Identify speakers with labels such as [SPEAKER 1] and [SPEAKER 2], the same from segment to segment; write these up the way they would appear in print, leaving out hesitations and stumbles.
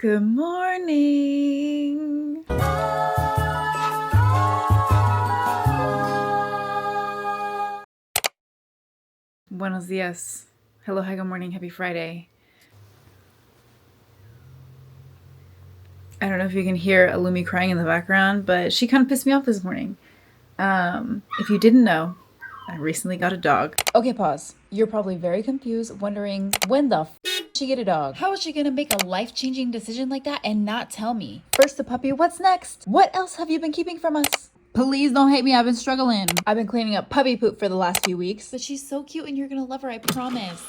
[SPEAKER 1] Good morning. Buenos dias. Hello, hi, good morning, happy Friday. I don't know if you can hear Illumi crying in the background, but she kind of pissed me off this morning. If you didn't know, I recently got a dog. Okay, pause. You're probably very confused, wondering when the she get a dog? How is she gonna make a life-changing decision like that and not tell me? First the puppy, what's next? What else have you been keeping from us? Please don't hate me, I've been struggling. I've been cleaning up puppy poop for the last few weeks. But she's so cute and you're gonna love her, I promise.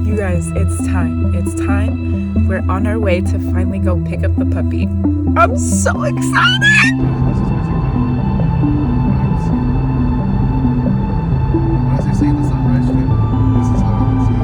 [SPEAKER 1] You guys, it's time. It's time. We're on our way to finally go pick up the puppy. I'm so excited!
[SPEAKER 2] As you see the sunrise strip, this is how I would see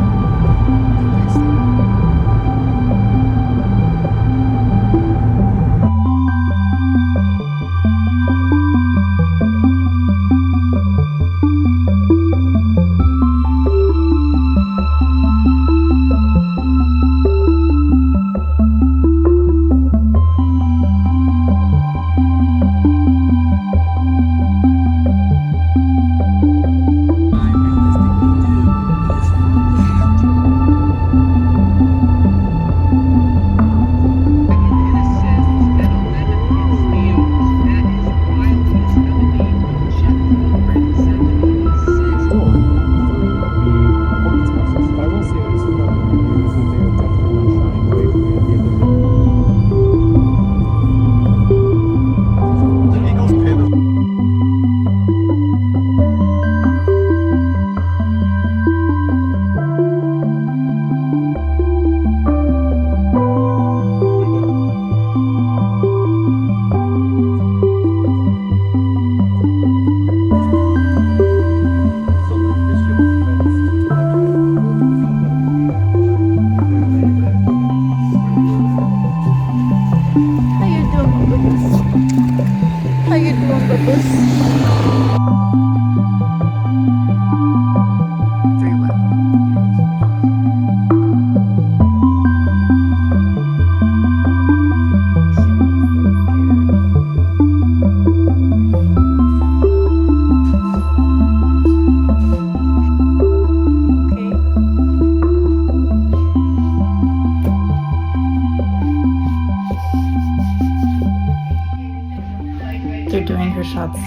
[SPEAKER 1] They're doing her shots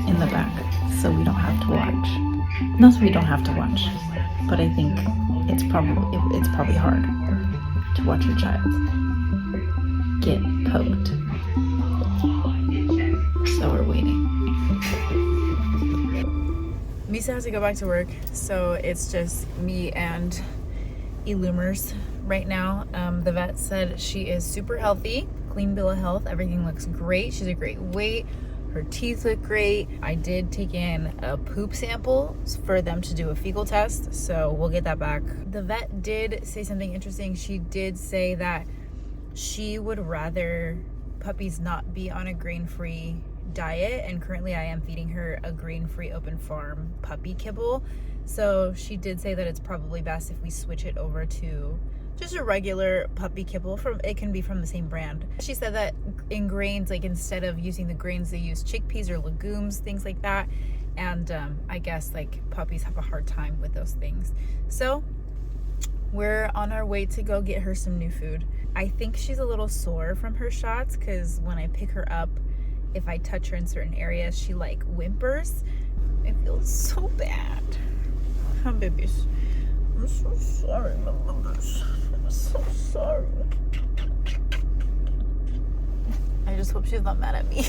[SPEAKER 1] in the back, so we don't have to watch. Not that we don't have to watch, but I think it's probably hard to watch your child get poked. So we're waiting. Misa has to go back to work, so it's just me and Illumers right now. The vet said she is super healthy, clean bill of health, everything looks great. She's a great weight. Her teeth look great. I did take in a poop sample for them to do a fecal test, so we'll get that back. The vet did say something interesting. She did say that she would rather puppies not be on a grain-free diet, and currently I am feeding her a grain-free open farm puppy kibble. So she did say that it's probably best if we switch it over to just a regular puppy kibble. It can be from the same brand. She said that in grains, like instead of using the grains, they use chickpeas or legumes, things like that. And I guess like puppies have a hard time with those things. So we're on our way to go get her some new food. I think she's a little sore from her shots because when I pick her up, if I touch her in certain areas, she like whimpers. It feels so bad. Hi, babies. I'm so sorry, my lovers. I'm so sorry. I just hope she's not mad at me.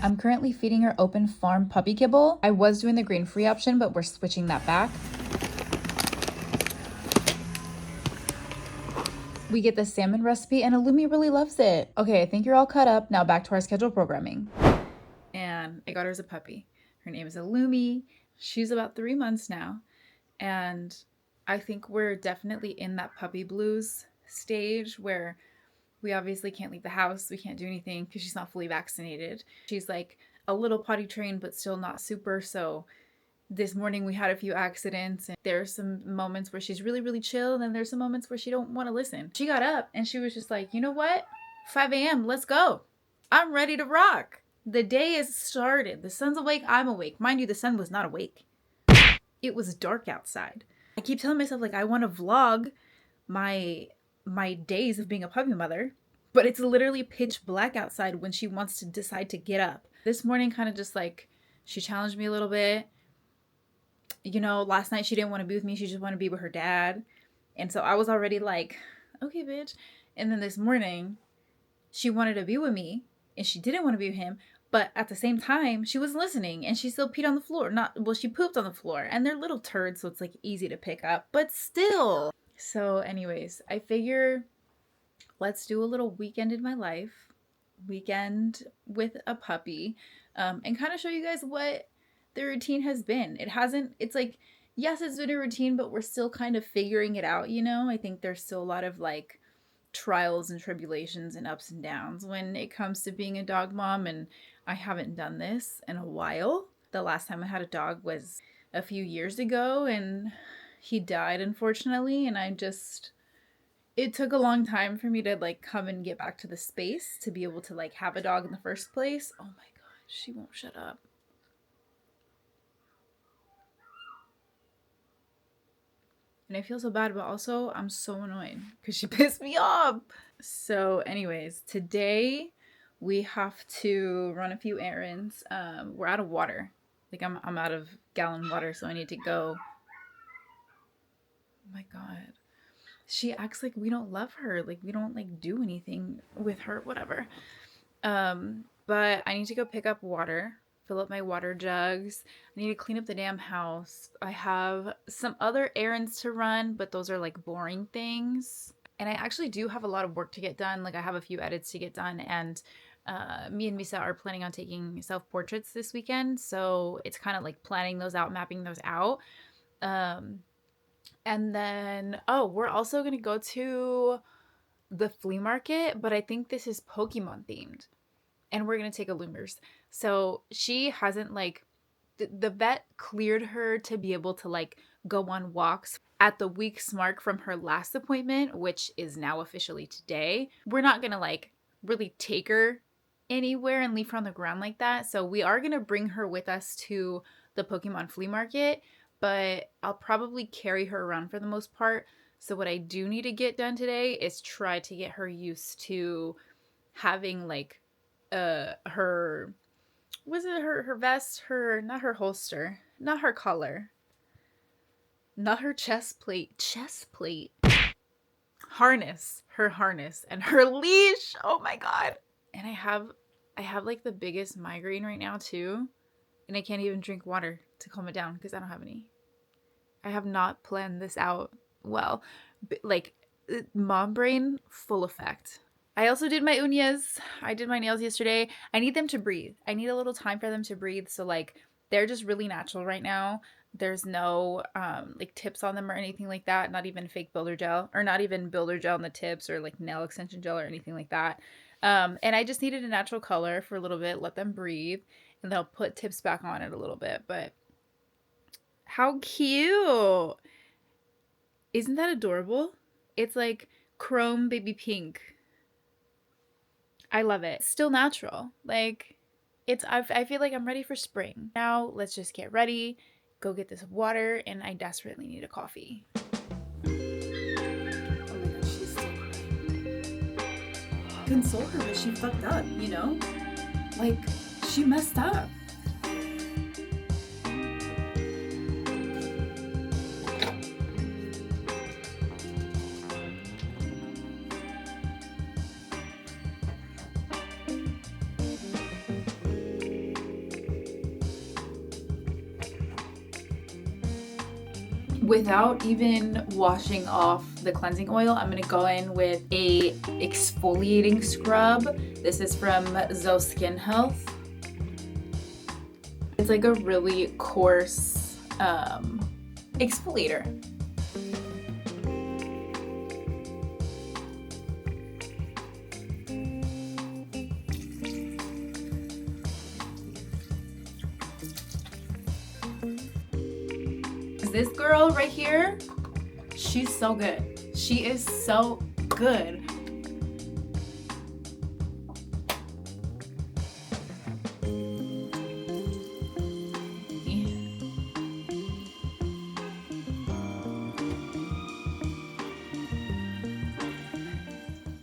[SPEAKER 1] I'm currently feeding her open farm puppy kibble. I was doing the grain-free option, but we're switching that back. We get the salmon recipe and Illumi really loves it. Okay, I think you're all caught up. Now back to our scheduled programming. And I got her as a puppy. Her name is Illumi. She's about 3 months now. And I think we're definitely in that puppy blues stage where we obviously can't leave the house. We can't do anything because she's not fully vaccinated. She's like a little potty trained, but still not super. So this morning we had a few accidents, and there's some moments where she's really, really chill. And then there's some moments where she don't want to listen. She got up and she was just like, you know what? 5 a.m. Let's go. I'm ready to rock. The day has started. The sun's awake. I'm awake. Mind you, the sun was not awake. It was dark outside. I keep telling myself like I want to vlog my days of being a puppy mother, but it's literally pitch black outside when she wants to decide to get up. This morning kind of just like she challenged me a little bit. You know, last night she didn't want to be with me. She just wanted to be with her dad. And so I was already like, okay, bitch. And then this morning she wanted to be with me and she didn't want to be with him. But at the same time, she was listening and she still peed on the floor. She pooped on the floor and they're little turds. So it's like easy to pick up, but still. So anyways, I figure let's do a little weekend in my life, weekend with a puppy, and kind of show you guys what the routine has been. It's like, yes, it's been a routine, but we're still kind of figuring it out, you know? I think there's still a lot of like trials and tribulations and ups and downs when it comes to being a dog mom, and I haven't done this in a while. The last time I had a dog was a few years ago, and he died, unfortunately, and it took a long time for me to like come and get back to the space to be able to like have a dog in the first place. Oh my god, she won't shut up. And I feel so bad, but also I'm so annoyed because she pissed me off. So anyways, today we have to run a few errands. We're out of water. Like I'm out of gallon water, so I need to go. Oh my god. She acts like we don't love her. Like we don't like do anything with her, whatever. But I need to go pick up water, fill up my water jugs. I need to clean up the damn house. I have some other errands to run, but those are like boring things. And I actually do have a lot of work to get done. Like I have a few edits to get done, and me and Misa are planning on taking self-portraits this weekend. So it's kind of like planning those out, mapping those out. And then, we're also going to go to the flea market, but I think this is Pokemon themed. And we're going to take Illumers. So she hasn't like, the vet cleared her to be able to like go on walks at the week's mark from her last appointment, which is now officially today. We're not going to like really take her anywhere and leave her on the ground like that. So we are going to bring her with us to the Pokemon flea market, but I'll probably carry her around for the most part. So what I do need to get done today is try to get her used to having like her vest, not her holster, not her collar, not her chest plate, harness, her harness and her leash. Oh my god. And I have like the biggest migraine right now too, and I can't even drink water to calm it down because I don't have any. I have not planned this out well. Like mom brain full effect. I also did my uñas. I did my nails yesterday. I need them to breathe. I need a little time for them to breathe. So like they're just really natural right now. There's no like tips on them or anything like that. Not even fake builder gel, or not even builder gel on the tips, or like nail extension gel or anything like that. And I just needed a natural color for a little bit, let them breathe, and then I'll put tips back on it a little bit. But how cute! Isn't that adorable? It's like chrome baby pink. I love it. It's still natural. Like I feel like I'm ready for spring. Now let's just get ready, go get this water, and I desperately need a coffee. Oh my god, she's still crying. Console her, but she fucked up, you know? Like, she messed up. Without even washing off the cleansing oil, I'm gonna go in with a exfoliating scrub. This is from Zoe Skin Health. It's like a really coarse exfoliator. This girl right here, she's so good. She is so good.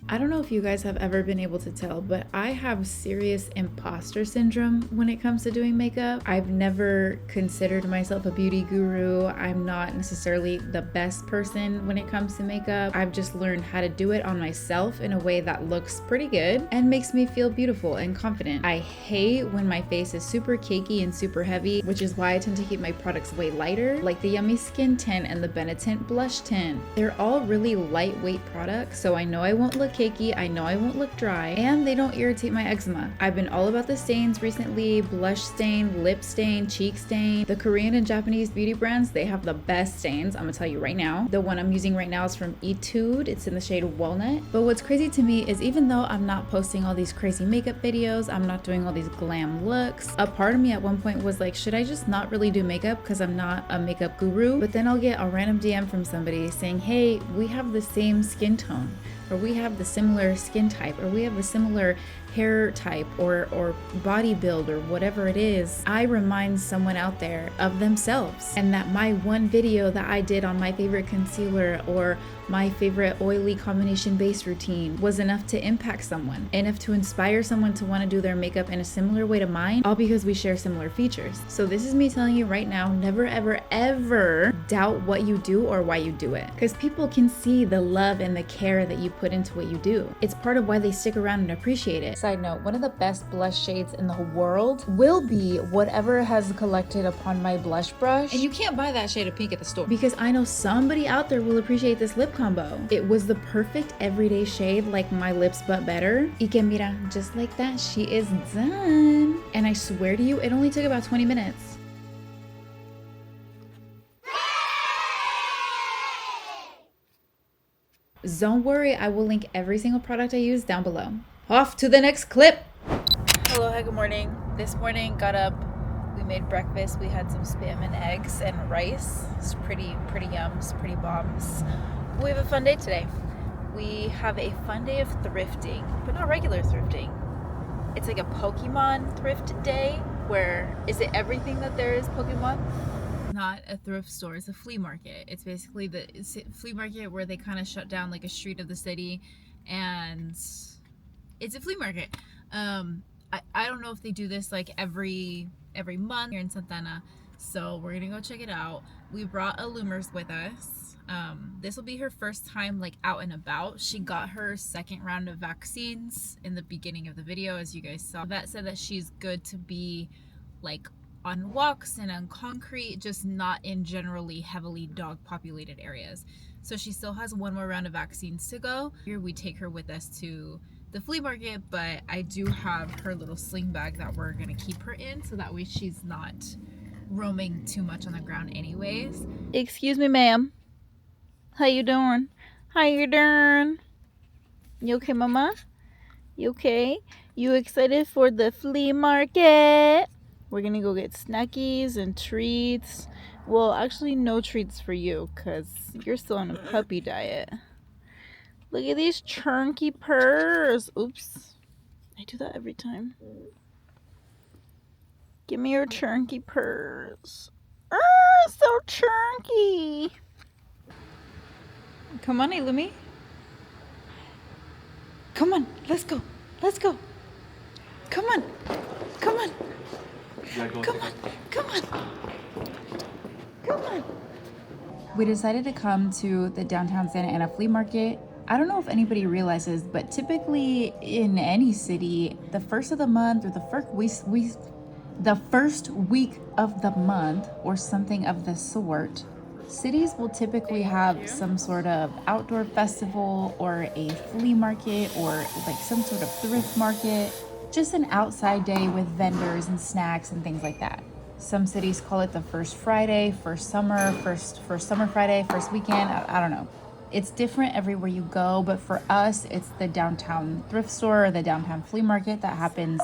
[SPEAKER 1] I don't know if you guys have ever been able to tell, but I have serious imposter syndrome when it comes to doing makeup. I've never considered myself a beauty guru. I'm not necessarily the best person when it comes to makeup. I've just learned how to do it on myself in a way that looks pretty good and makes me feel beautiful and confident. I hate when my face is super cakey and super heavy, which is why I tend to keep my products way lighter, like the Yummy Skin Tint and the Benetint Blush Tint. They're all really lightweight products, so I know I won't look cakey, I know I won't look dry, and they don't irritate my eczema. I've been all about the stains recently: blush stain, lip stain, cheek stain. The Korean and Japanese beauty brands, they have the best stains, I'm gonna tell you right now. The one I'm using right now is from Etude. It's in the shade Walnut. But what's crazy to me is even though I'm not posting all these crazy makeup videos, I'm not doing all these glam looks, a part of me at one point was like, should I just not really do makeup because I'm not a makeup guru? But then I'll get a random DM from somebody saying, hey, we have the same skin tone, or we have the similar skin type, or we have a similar hair type or body build, or whatever it is. I remind someone out there of themselves, and that my one video that I did on my favorite concealer or my favorite oily combination base routine was enough to impact someone, enough to inspire someone to want to do their makeup in a similar way to mine, all because we share similar features. So this is me telling you right now, never ever ever doubt what you do or why you do it, because people can see the love and the care that you put into what you do. It's part of why they stick around and appreciate it. Side note, one of the best blush shades in the whole world will be whatever has collected upon my blush brush, and you can't buy that shade of pink at the store, because I know somebody out there will appreciate this lip combo. It was the perfect everyday shade, like my lips but better. Y que mira, just like that, she is done. And I swear to you, it only took about 20 minutes. Don't worry, I will link every single product I use down below. Off to the next clip. Hello, hi, good morning. This morning, got up, we made breakfast. We had some spam and eggs and rice. It's pretty yums, pretty bombs. We have a fun day today. We have a fun day of thrifting, but not regular thrifting. It's like a Pokemon thrift day, where is it everything that there is Pokemon? Not a thrift store, it's a flea market. It's basically the flea market where they kind of shut down like a street of the city, and it's a flea market. I don't know if they do this like every month here in Santana, so we're gonna go check it out. We brought Illumers with us. This will be her first time like out and about. She got her second round of vaccines in the beginning of the video, as you guys saw. The vet said that she's good to be like on walks and on concrete, just not in generally heavily dog populated areas. So she still has one more round of vaccines to go. Here we take her with us to the flea market, but I do have her little sling bag that we're gonna keep her in, so that way she's not roaming too much on the ground anyways. Excuse me, ma'am. How you doing? How you doing? You okay, mama? You okay? You excited for the flea market? We're gonna go get snackies and treats. Well, actually no treats for you, because you're still on a puppy diet. Look at these chunky purrs. Oops. I do that every time. Give me your chunky purrs. Ah, so chunky. Come on, Illumi. Come on, let's go. Let's go. Come on. Come on. Come on. Come on. Come on. We decided to come to the downtown Santa Ana flea market. I don't know if anybody realizes, but typically in any city, the first of the month or the first week of the month or something of the sort, Cities will typically have some sort of outdoor festival or a flea market or like some sort of thrift market, just an outside day with vendors and snacks and things like that. Some cities call it the first Friday, first summer Friday, first weekend. I don't know. It's different everywhere you go, but for us, it's the downtown thrift store or the downtown flea market that happens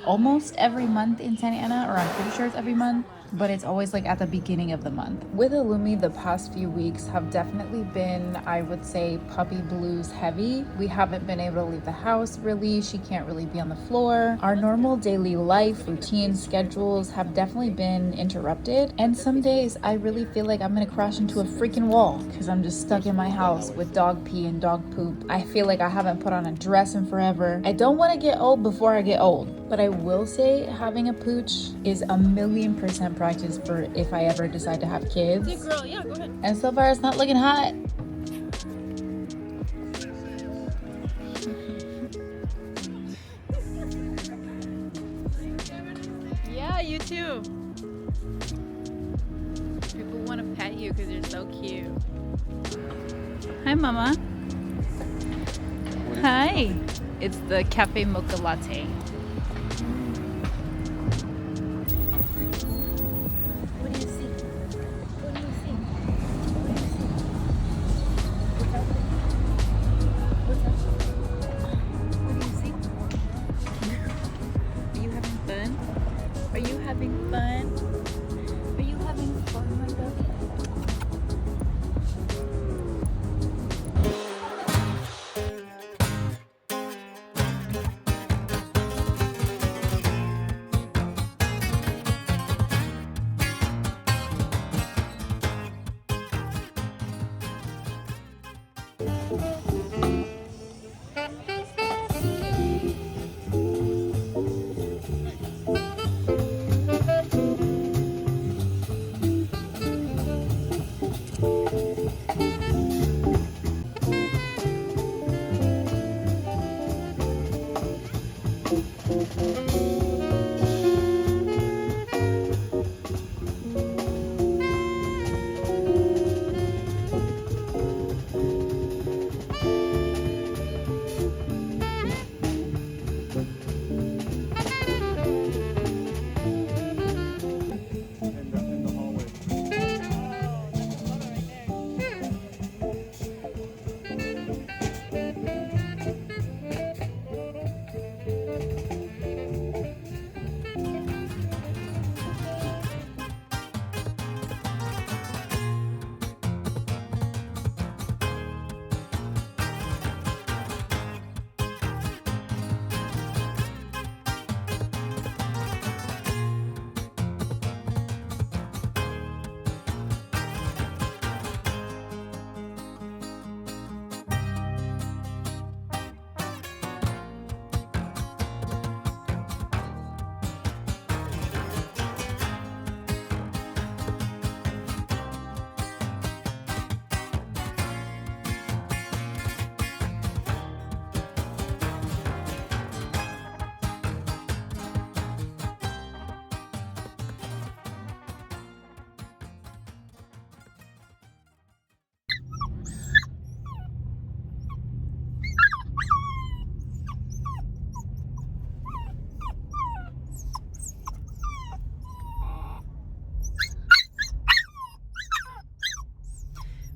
[SPEAKER 1] almost every month in Santa Ana, or I'm pretty sure it's every month, but it's always like at the beginning of the month. With Illumi, the past few weeks have definitely been, I would say, puppy blues heavy. We haven't been able to leave the house really. She can't really be on the floor. Our normal daily life routine schedules have definitely been interrupted. And some days I really feel like I'm gonna crash into a freaking wall because I'm just stuck in my house with dog pee and dog poop. I feel like I haven't put on a dress in forever. I don't want to get old before I get old, but I will say having a pooch is 1,000,000% practice for if I ever decide to have kids.
[SPEAKER 3] Yeah, girl, yeah, go ahead.
[SPEAKER 1] And so far it's not looking hot.
[SPEAKER 3] Yeah, you too. People want to pet you because you're so cute. Hi, Mama. Hi. It's the cafe mocha latte. What do you see? What do you see? What do you see? What's up? What do you see? Are you having fun? Are you having fun? Are you having fun, my baby?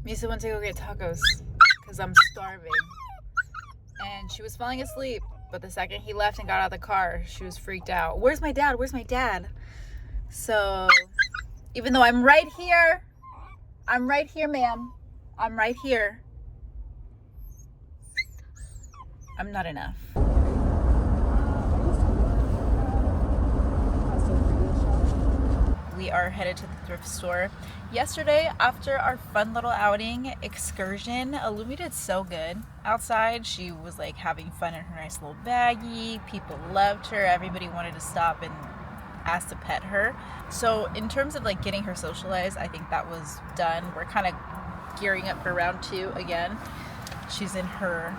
[SPEAKER 3] Misa went to go get tacos because I'm starving. And she was falling asleep, but the second he left and got out of the car, she was freaked out. Where's my dad? Where's my dad? So, even though I'm right here, ma'am. I'm right here. I'm not enough. We are headed to the thrift store. Yesterday, after our fun little outing excursion, Illumi did so good outside. She was like having fun in her nice little baggie. People loved her. Everybody wanted to stop and ask to pet her. So in terms of like getting her socialized, I think that was done. We're kind of gearing up for round 2 again. She's in her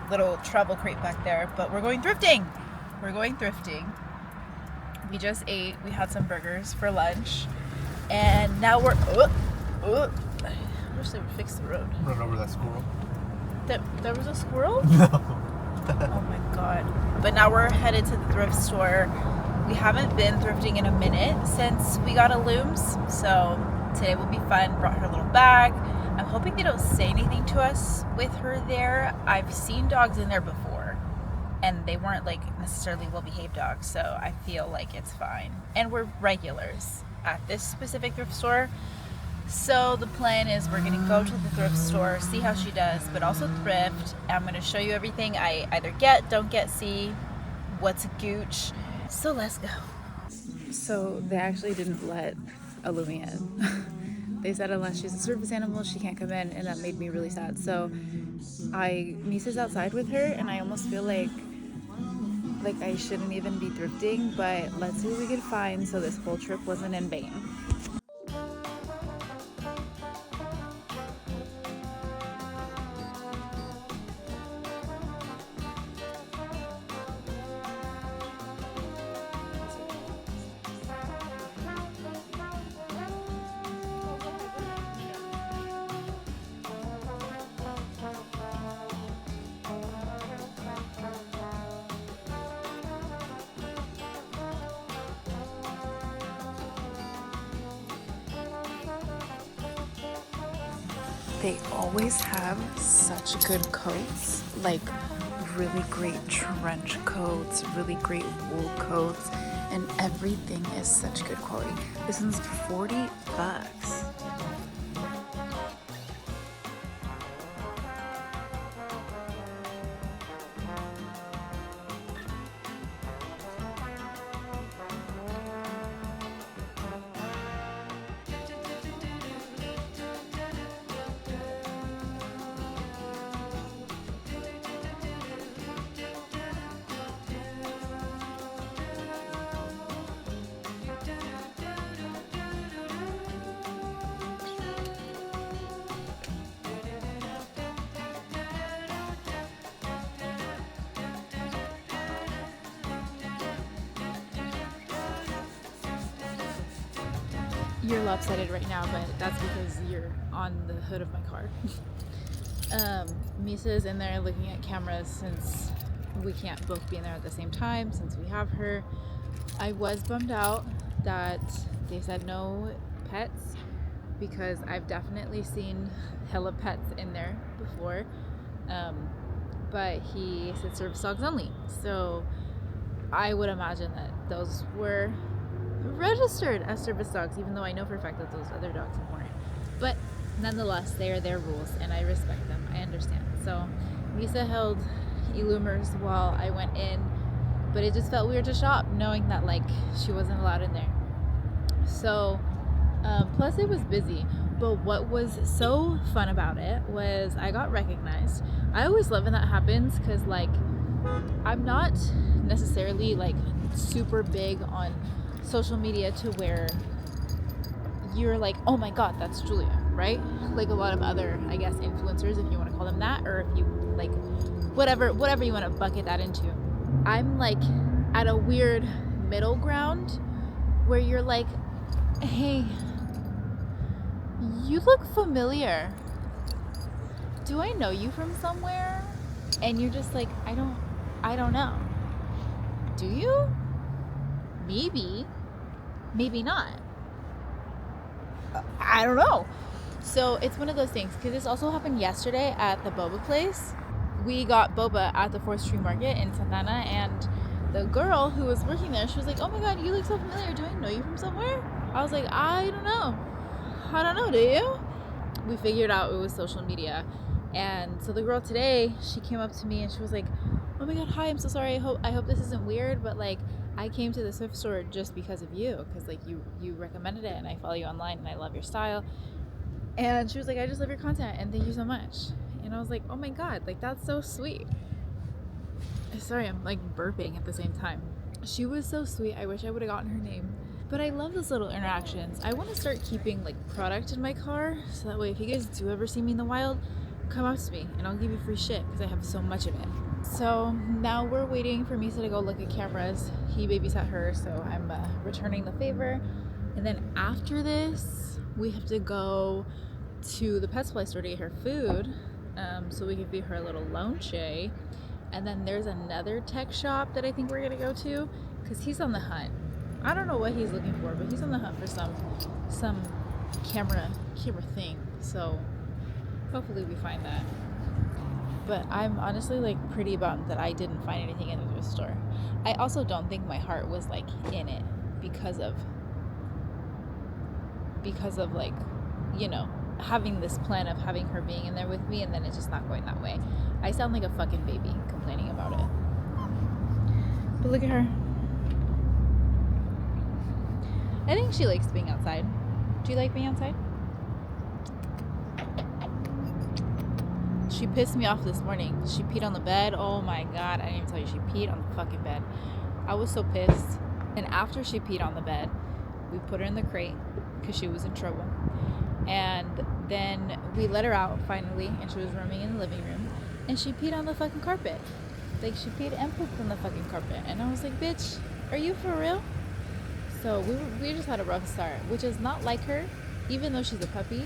[SPEAKER 3] little travel crate back there, but we're going thrifting. We're going thrifting. We just ate. We had some burgers for lunch. And now we're I wish they would fix the road.
[SPEAKER 2] Run over that squirrel.
[SPEAKER 3] There was a squirrel?
[SPEAKER 2] No.
[SPEAKER 3] Oh my god. But now we're headed to the thrift store. We haven't been thrifting in a minute since we got Illum's, so today will be fun. Brought her little bag. I'm hoping they don't say anything to us with her there. I've seen dogs in there before, and they weren't like necessarily well-behaved dogs, so I feel like it's fine. And we're regulars at this specific thrift store. So the plan is we're gonna go to the thrift store, see how she does, but also thrift. I'm gonna show you everything I either get, don't get, see what's gooch. So let's go. So they actually didn't let Illumi in. They said unless she's a service animal, she can't come in, and that made me really sad. So Misa's outside with her, and I almost feel like I shouldn't even be thrifting, but let's see what we can find so this whole trip wasn't in vain. They always have such good coats, like really great trench coats, really great wool coats, and everything is such good quality. This one's $40. You're lopsided right now, but that's because you're on the hood of my car. Misa is in there looking at cameras since we can't both be in there at the same time since we have her. I was bummed out that they said no pets because I've definitely seen hella pets in there before, but he said service dogs only, so I would imagine that those were registered as service dogs, even though I know for a fact that those other dogs weren't. But nonetheless, they are their rules, and I respect them. I understand. So Misa held Illumers while I went in, but it just felt weird to shop knowing that like she wasn't allowed in there. So plus it was busy. But what was so fun about it was I got recognized. I always love when that happens because like I'm not necessarily like super big on social media to where you're like, oh my god, that's Julia, right? Like a lot of other, I guess, influencers, if you want to call them that, or if you like whatever you want to bucket that into. I'm like at a weird middle ground where you're like, hey, you look familiar. Do I know you from somewhere? And you're just like, I don't know. Do you? Maybe. Maybe not. I don't know. So it's one of those things, because this also happened yesterday at the boba place. We got boba at the 4th Street Market in Santana, and the girl who was working there, she was like, oh my god, you look so familiar. Do I know you from somewhere? I was like, I don't know. I don't know, do you? We figured out it was social media. And so the girl today, she came up to me and she was like, oh my god, hi, I'm so sorry. I hope this isn't weird, but like I came to the thrift store just because of you, because like you recommended it and I follow you online and I love your style. And she was like, I just love your content and thank you so much. And I was like, oh my god, like that's so sweet. Sorry, I'm like burping at the same time. She was so sweet. I wish I would have gotten her name. But I love those little interactions. I want to start keeping like product in my car, so that way if you guys do ever see me in the wild, come up to me and I'll give you free shit because I have so much of it. So now we're waiting for Misa to go look at cameras. He babysat her, so I'm returning the favor. And then after this, we have to go to the pet supply store to get her food, so we can feed her a little lunch. And then there's another tech shop that I think we're gonna go to, because he's on the hunt. I don't know what he's looking for, but he's on the hunt for some camera thing. So hopefully we find that. But I'm honestly like pretty bummed that I didn't find anything in the thrift store. I also don't think my heart was like in it because of like, you know, having this plan of having her being in there with me, and then it's just not going that way. I sound like a fucking baby complaining about it. But look at her. I think she likes being outside. Do you like being outside? She pissed me off this morning. She peed on the bed. Oh my god, I didn't even tell you, she peed on the fucking bed. I was so pissed. And after she peed on the bed, we put her in the crate because she was in trouble. And then we let her out finally, and she was roaming in the living room, and she peed on the fucking carpet. Like, she peed and pooped on the fucking carpet. And I was like, bitch, are you for real? So we just had a rough start, which is not like her, even though she's a puppy,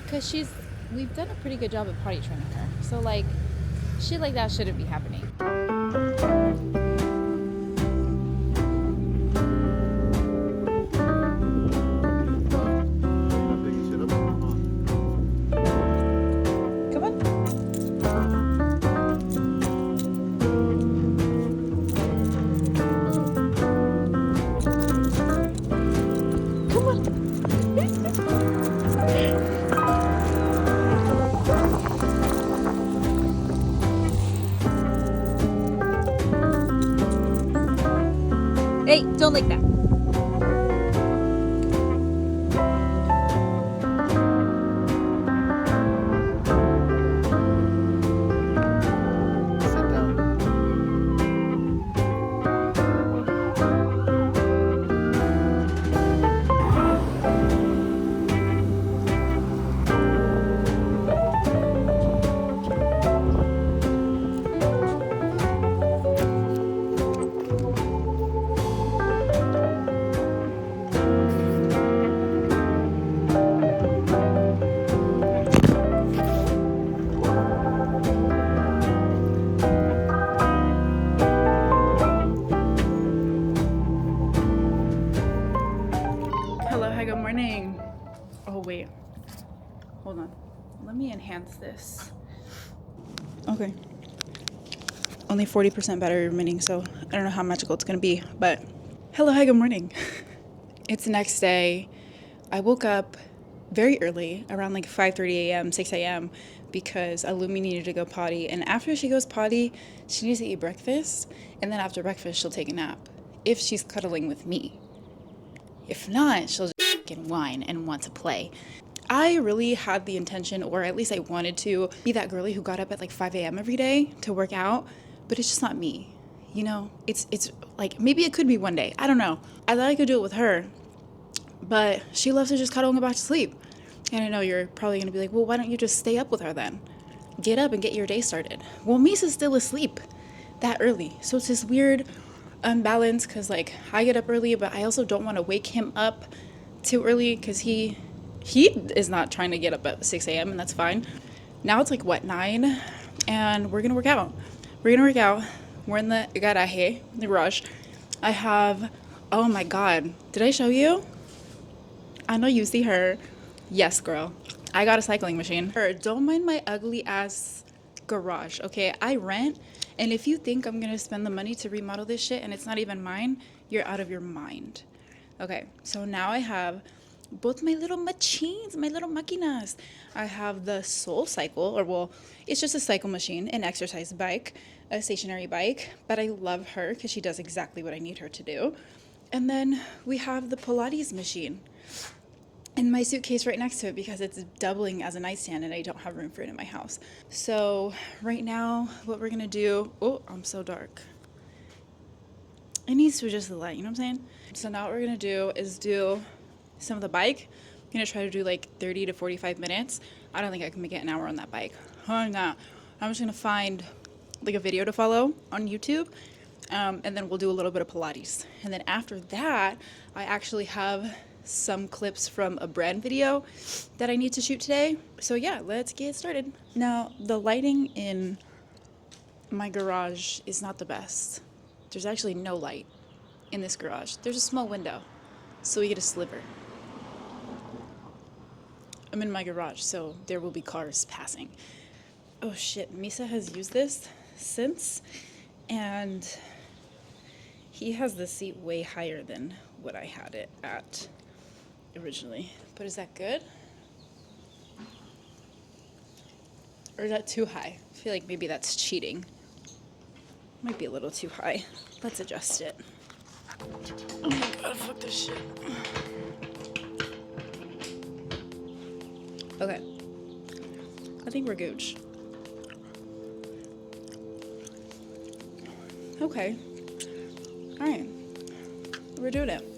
[SPEAKER 3] because we've done a pretty good job of potty training her. So like, shit like that shouldn't be happening. Hey, don't like that.
[SPEAKER 2] Sit down.
[SPEAKER 3] Hello, hi, good morning. Oh wait, hold on. Let me enhance this. Okay. Only 40% battery remaining, so I don't know how magical it's gonna be, but hello, hi, good morning. It's the next day. I woke up very early, around like 5:30 a.m., 6 a.m., because Illumi needed to go potty, and after she goes potty, she needs to eat breakfast, and then after breakfast, she'll take a nap, if she's cuddling with me. If not, she'll just fucking whine and want to play. I really had the intention, or at least I wanted to, be that girly who got up at like 5 a.m. every day to work out, but it's just not me. You know, it's like, maybe it could be one day. I don't know. I thought I could do it with her, but she loves to just cuddle and go back to sleep. And I know you're probably going to be like, well, why don't you just stay up with her then? Get up and get your day started. Well, Misa's still asleep that early. So it's this weird unbalance, because like I get up early, but I also don't want to wake him up too early, because he is not trying to get up at 6 a.m. and that's fine. Now it's like what, 9, and we're gonna work out. We're in the garaje, the garage. I have, oh my god, did I show you? I know you see her. Yes, girl, I got a cycling machine. Don't mind my ugly ass garage, okay? I rent. And if you think I'm gonna spend the money to remodel this shit and it's not even mine, you're out of your mind. Okay, so now I have both my little machines, my little maquinas. I have the Soul Cycle, or well, it's just a cycle machine, an exercise bike, a stationary bike, but I love her because she does exactly what I need her to do. And then we have the Pilates machine and my suitcase right next to it, because it's doubling as a nightstand and I don't have room for it in my house. So right now what we're gonna do, oh, I'm so dark. It needs to adjust the light, you know what I'm saying? So now what we're gonna do is do some of the bike. I'm gonna try to do like 30 to 45 minutes. I don't think I can make it an hour on that bike. Oh no. I'm just gonna find like a video to follow on YouTube, and then we'll do a little bit of Pilates. And then after that, I actually have some clips from a brand video that I need to shoot today. So yeah, let's get started. Now, the lighting in my garage is not the best. There's actually no light in this garage. There's a small window, so we get a sliver. I'm in my garage, so there will be cars passing. Oh shit, Misa has used this since, and he has the seat way higher than what I had it at originally. But is that good? Or is that too high? I feel like maybe that's cheating. Might be a little too high. Let's adjust it. Oh my god, fuck this shit. Okay. I think we're gooch. Okay. Alright. We're doing it.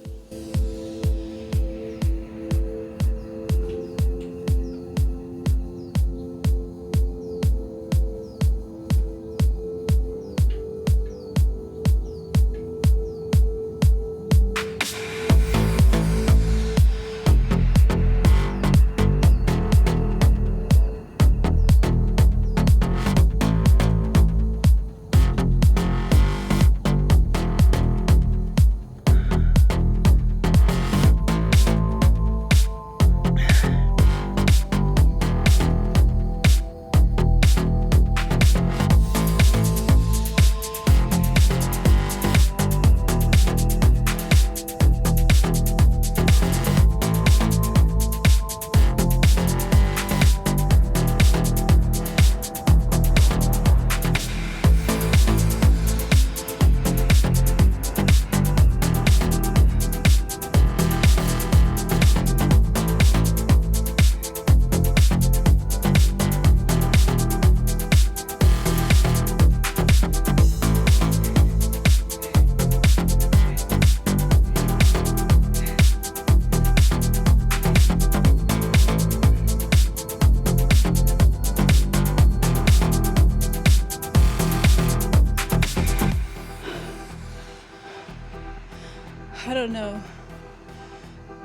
[SPEAKER 3] I don't know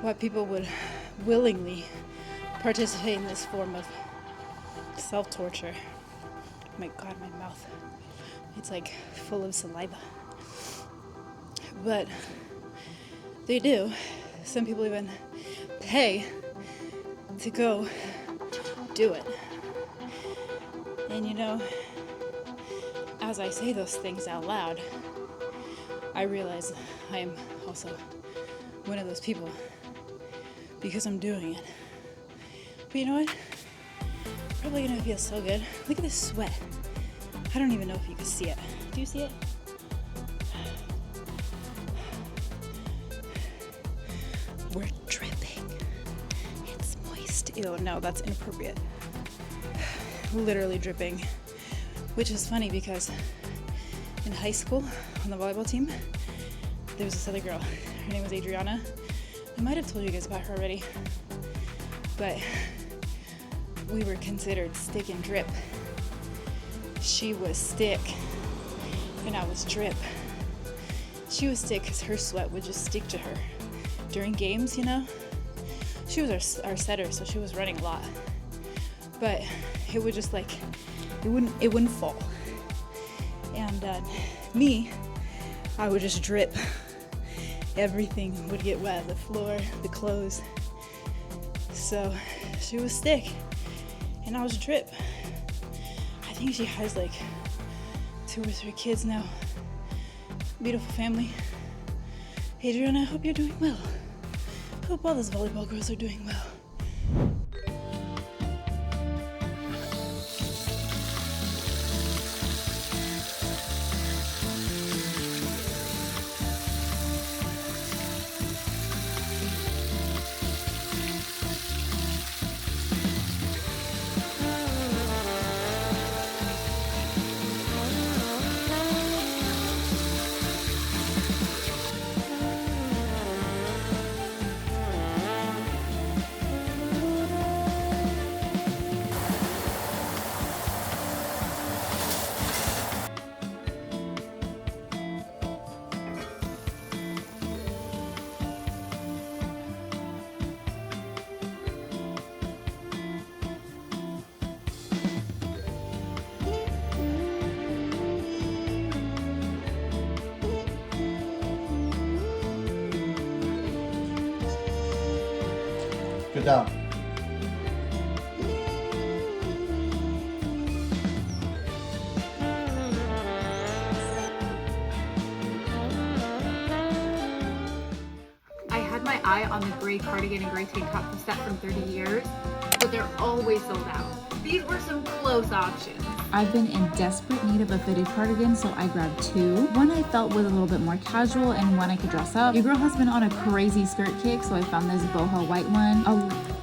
[SPEAKER 3] why people would willingly participate in this form of self-torture. Oh my god, my mouth. It's like full of saliva. But they do. Some people even pay to go do it. And you know, as I say those things out loud, I realize I am also one of those people because I'm doing it. But you know what? Probably gonna feel so good. Look at this sweat. I don't even know if you can see it. Do you see it? We're dripping. It's moist. Ew, no, that's inappropriate. Literally dripping. Which is funny because in high school, on the volleyball team, there was this other girl. Her name was Adriana. I might have told you guys about her already. But we were considered stick and drip. She was stick, and I was drip. She was stick because her sweat would just stick to her. During games, you know? She was our setter, so she was running a lot. But it would just like, it wouldn't fall. And me, I would just drip. Everything would get wet, the floor, the clothes. So she was stick, and I was drip. I think she has like 2 or 3 kids now. Beautiful family. Adriana, I hope you're doing well. I hope all those volleyball girls are doing well.
[SPEAKER 2] Good job.
[SPEAKER 1] I had my eye on the gray cardigan and gray tank top set from 30 years, but they're always sold out. These were some close options.
[SPEAKER 3] I've been in desperate need of a fitted cardigan, so I grabbed two. One I felt was a little bit more casual and one I could dress up. Your girl has been on a crazy skirt kick, so I found this boho white one.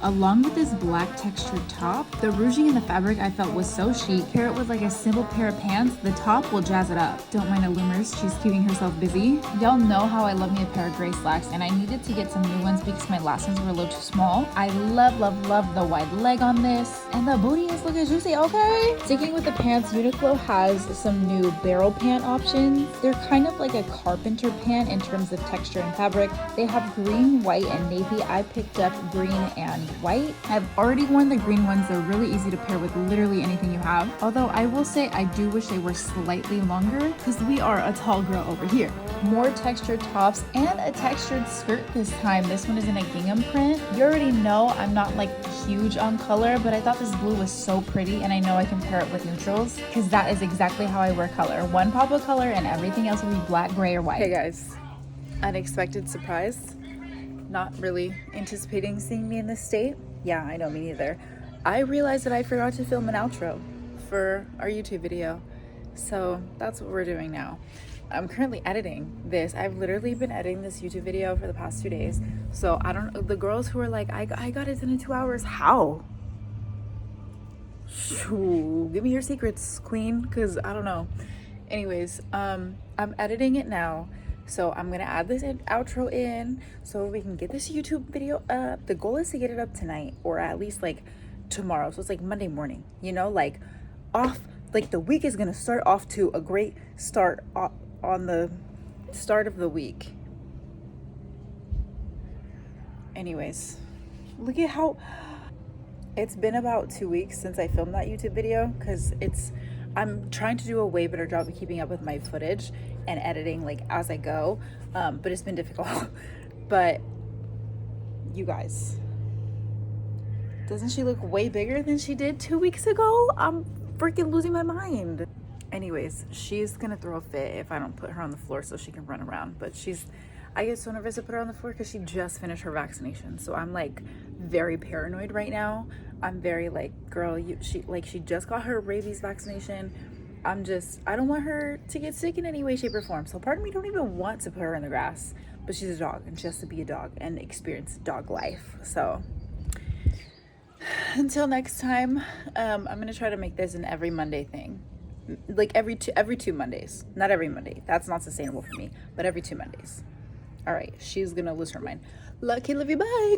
[SPEAKER 3] Along with this black textured top. The ruching in the fabric I felt was so chic. Pair it with like a simple pair of pants, the top will jazz it up. Don't mind Illumers, she's keeping herself busy. Y'all know how I love me a pair of gray slacks, and I needed to get some new ones because my last ones were a little too small. I love, love, love the wide leg on this. And the booty is looking juicy, okay? Sticking with the pants, Uniqlo has some new barrel pant options. They're kind of like a carpenter pant in terms of texture and fabric. They have green, white, and navy. I picked up green and white. I've already worn the green ones. They're really easy to pair with literally anything you have. Although I will say I do wish they were slightly longer because we are a tall girl over here. More textured tops and a textured skirt this time. This one is in a gingham print. You already know I'm not like huge on color, but I thought this blue was so pretty, and I know I can pair it with neutrals because that is exactly how I wear color. One pop of color and everything else will be black, gray, or white. Hey guys, unexpected surprise. Not really anticipating seeing me in this state. Yeah, I know, me neither. I realized that I forgot to film an outro for our YouTube video. So that's what we're doing now. I'm currently editing this. I've literally been editing this YouTube video for the past 2 days. So I don't know, the girls who are like, I got it done in 2 hours. How? Shoo, give me your secrets, queen, because I don't know. Anyways, I'm editing it now. So I'm gonna add this outro in so we can get this YouTube video up. The goal is to get it up tonight, or at least like tomorrow. So it's like Monday morning, you know, like off, like the week is gonna start off to a great start on the start of the week. Anyways, look at how it's been about 2 weeks since I filmed that YouTube video, because I'm trying to do a way better job of keeping up with my footage and editing like as I go, but it's been difficult. But you guys, doesn't she look way bigger than she did 2 weeks ago? I'm freaking losing my mind. Anyways, she's gonna throw a fit if I don't put her on the floor so she can run around. But I get so nervous to put her on the floor because she just finished her vaccination, so I'm like very paranoid right now. I'm very like, girl, she just got her rabies vaccination. I don't want her to get sick in any way, shape, or form. So part of me don't even want to put her in the grass, but she's a dog and she has to be a dog and experience dog life. So until next time, I'm gonna try to make this an every Monday thing, like every two Mondays. Not every Monday, that's not sustainable for me, but every 2 Mondays. All right, she's gonna lose her mind. Lucky, love you, bye.